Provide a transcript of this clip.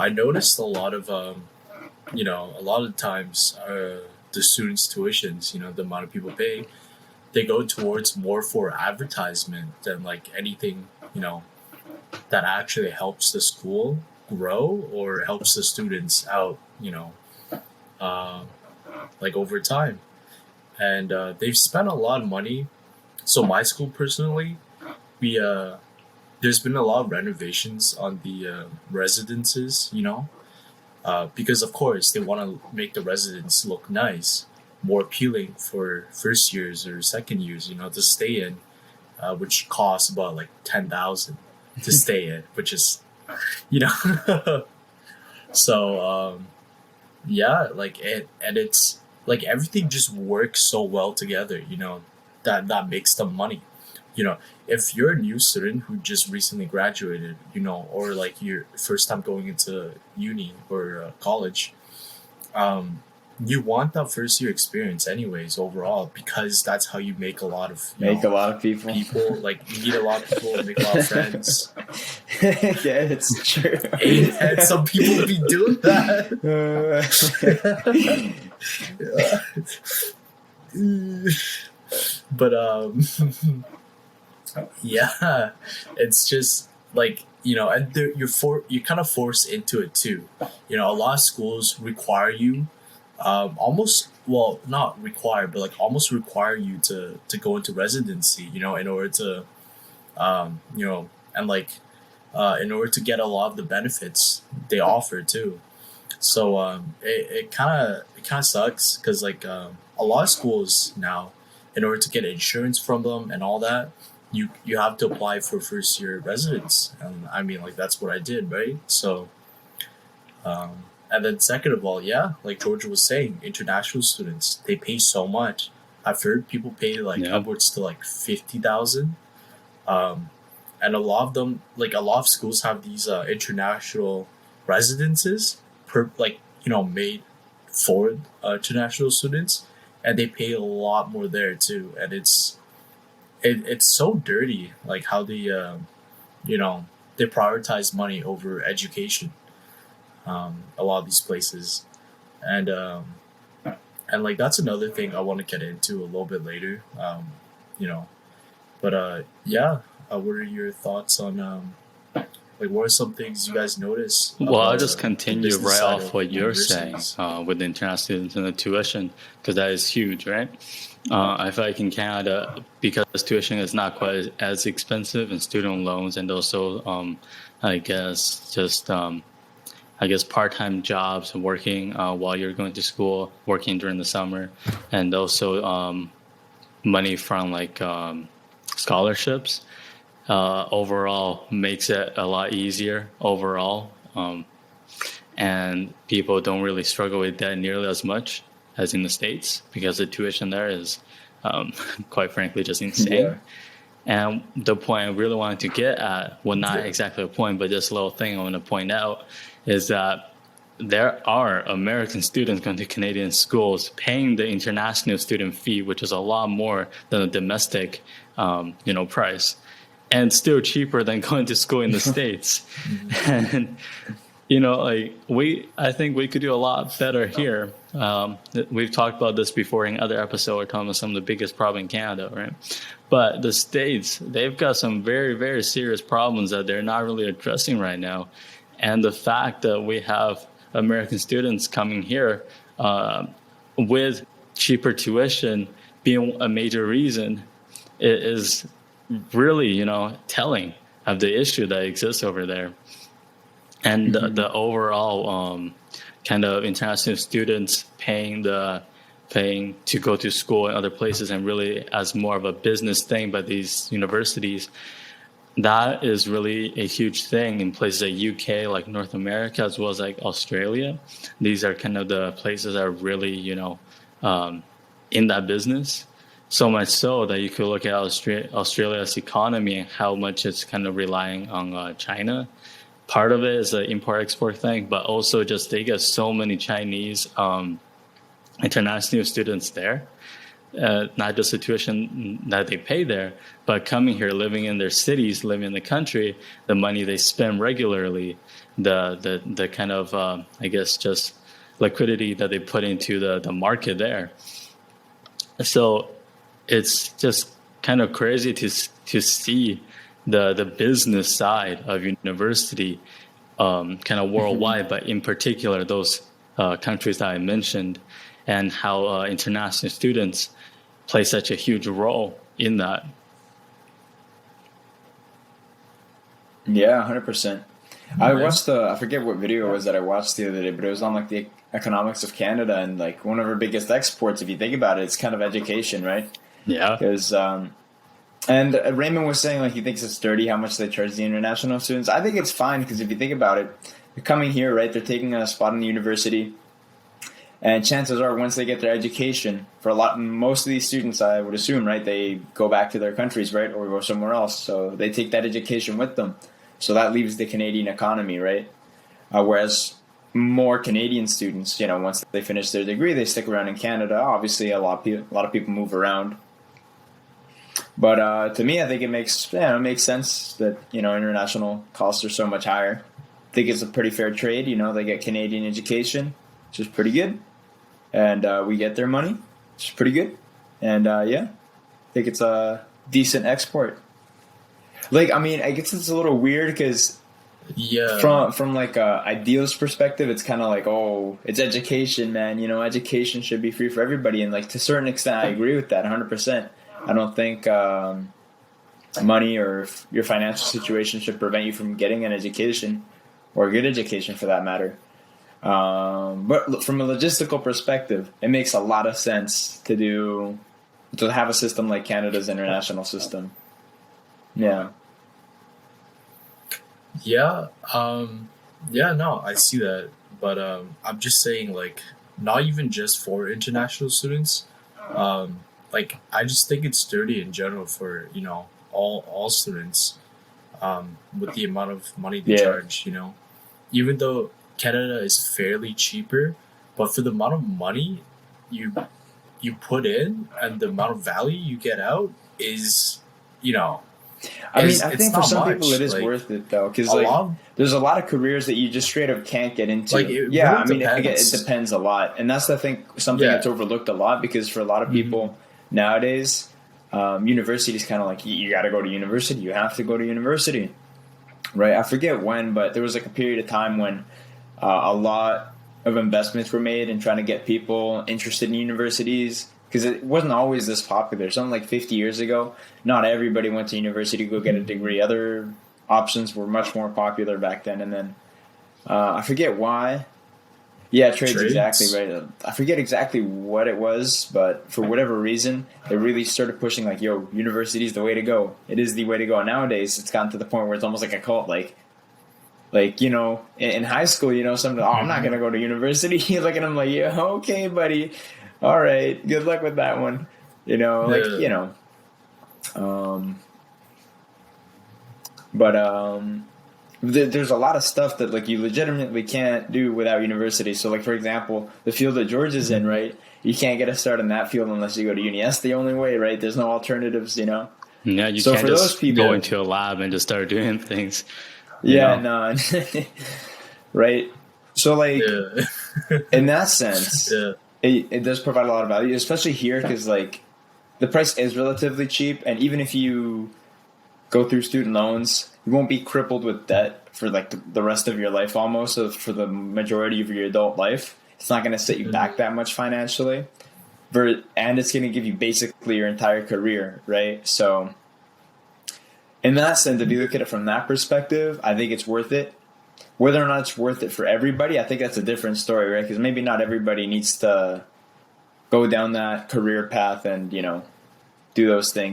I noticed a lot of times the students' tuitions, the amount of people pay, they go towards more for advertisement than like anything, that actually helps the school grow or helps the students out, uh, like over time. And they've spent a lot of money. So my school personally, we there's been a lot of renovations on the residences, because of course they want to make the residence look nice, more appealing for first years or second years, to stay in, which costs about like 10,000 to stay in, which is, you know, so yeah, like it's like everything just works so well together, that makes the money. If you're a new student who just recently graduated, or like your first time going into uni or college, um, you want that first year experience anyways overall, because that's how you make a lot of Make a lot of people. like you meet a lot of people, make a lot of friends. Yeah, it's true. And some people be doing that. But yeah, it's just like, and you're kind of forced into it too. A lot of schools require you, almost, well, not require, but like almost require you to go into residency, in order to, and like, in order to get a lot of the benefits they offer too. So it kind of sucks because like a lot of schools now, in order to get insurance from them and all that, you have to apply for first year residence, and I mean, like, that's what I did, right? So and then second of all, yeah, like Georgia was saying, international students, they pay so much. I've heard people pay like Yeah. upwards to like 50,000. And a lot of them, like a lot of schools have these international residences made for international students, and they pay a lot more there too. And it's so dirty, like how they prioritize money over education. A lot of these places, and like that's another thing I want to get into a little bit later. You know, but yeah, what are your thoughts on like what are some things you guys notice Well, I'll about just the continue business right side off of what you're saying universities? with the international students and the tuition, because that is huge, right? I feel like in Canada, because tuition is not quite as expensive, and student loans, and also, I guess, just part-time jobs, working while you're going to school, working during the summer, and also money from like scholarships. Overall makes it a lot easier overall. And people don't really struggle with that nearly as much as in the States, because the tuition there is, quite frankly, just insane. Yeah. And the point I really wanted to get at, well, not exactly a point, but just a little thing I want to point out, is that there are American students going to Canadian schools paying the international student fee, which is a lot more than a domestic, price, and still cheaper than going to school in the States. And I think we could do a lot better here. We've talked about this before in other episodes. We're talking about some of the biggest problems in Canada, right? But the States, they've got some very, very serious problems that they're not really addressing right now. And the fact that we have American students coming here with cheaper tuition being a major reason is really, telling of the issue that exists over there. And the overall kind of international students paying to go to school in other places, and really as more of a business thing by these universities, that is really a huge thing in places like UK, like North America, as well as like Australia. These are kind of the places that are really, in that business. So much so that you could look at Australia's economy and how much it's kind of relying on China. Part of it is an import-export thing, but also just they get so many Chinese international students there not just the tuition that they pay there, but coming here, living in their cities, living in the country, the money they spend regularly, the kind of I guess just liquidity that they put into the market there. So it's just kind of crazy to see the business side of university kind of worldwide, but in particular those countries that I mentioned, and how international students play such a huge role in that. Yeah, 100%. I watched I forget what video it was that I watched the other day, but it was on like the economics of Canada, and like one of our biggest exports, if you think about it, it's kind of education, right? Yeah. Because and Raymond was saying like he thinks it's dirty how much they charge the international students. I think it's fine because if you think about it, they're coming here, right? They're taking a spot in the university, and chances are once they get their education, for most of these students, I would assume, right, they go back to their countries, right, or go somewhere else. So they take that education with them. So that leaves the Canadian economy, right? Whereas more Canadian students, once they finish their degree, they stick around in Canada. Obviously, a lot of people move around. But to me, I think it makes sense that international costs are so much higher. I think it's a pretty fair trade. They get Canadian education, which is pretty good, and we get their money, which is pretty good. And I think it's a decent export. Like, I mean, I guess it's a little weird because from like a idealist perspective, it's kind of like, oh, it's education, man. Education should be free for everybody, and like to a certain extent, I agree with that 100%. I don't think money or your financial situation should prevent you from getting an education, or a good education for that matter. But from a logistical perspective, it makes a lot of sense to have a system like Canada's international system. Yeah. Yeah. No, I see that. But I'm just saying, like, not even just for international students. Like, I just think it's dirty in general for, all students, with the amount of money they charge, Even though Canada is fairly cheaper, but for the amount of money you put in and the amount of value you get out is, I mean, I think for some people it is worth it though, because there's a lot of careers that you just straight up can't get into. I mean, it depends a lot, and that's something that's overlooked a lot, because for a lot of people nowadays, university is kind of like, you got to go to university. You have to go to university, right? I forget when, but there was like a period of time when a lot of investments were made in trying to get people interested in universities, because it wasn't always this popular. Something like 50 years ago, not everybody went to university to go get a degree. Other options were much more popular back then. And then I forget why. Yeah, trades, exactly right. I forget exactly what it was, but for whatever reason, they really started pushing like, yo, university is the way to go. It is the way to go. And nowadays, it's gotten to the point where it's almost like a cult. Like in high school, something, I'm not going to go to university. You look at them like, yeah, okay, buddy. All right, good luck with that one. There's a lot of stuff that like you legitimately can't do without university. So like, for example, the field that George is in, right? You can't get a start in that field unless you go to uni. That's the only way, right? There's no alternatives, Yeah, you can't just go into a lab and just start doing things. No. Right? So like, in that sense, it does provide a lot of value, especially here, because like the price is relatively cheap, and even if you go through student loans, you won't be crippled with debt for like the rest of your life almost. So for the majority of your adult life, it's not going to set you back that much financially, and it's going to give you basically your entire career, right? So in that sense, if you look at it from that perspective, I think it's worth it. Whether or not it's worth it for everybody, I think that's a different story, right? Because maybe not everybody needs to go down that career path and, do those things.